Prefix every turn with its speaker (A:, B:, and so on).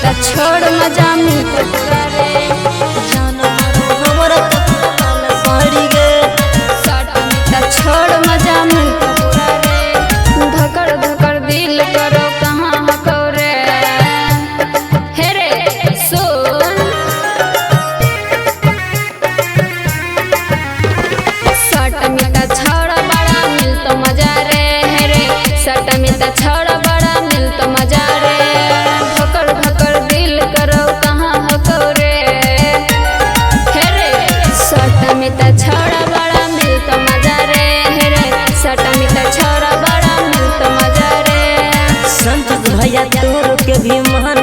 A: मिलता छोड़ मजा मिलता पूरा रे
B: जान हमरा तकल साड़ी गे
A: सट मिलता छोड़ मजा मिलता पूरा रे धकर धकर दिल करो कहाँ हको रे हे रे सुन सट मिलता छोड़ बड़ा मिलता मजा रे हे रे सट मिलता छोड़ बड़ा मिलता मजा रे धकर धकर दिल करो कहाँ हको रे हे रे सट मिलता छोड़ बड़ा मिलता मजा रे हे रे सट मिलता छोड़ बड़ा मिलता मजा रे
B: संत भैया तोर के भी मान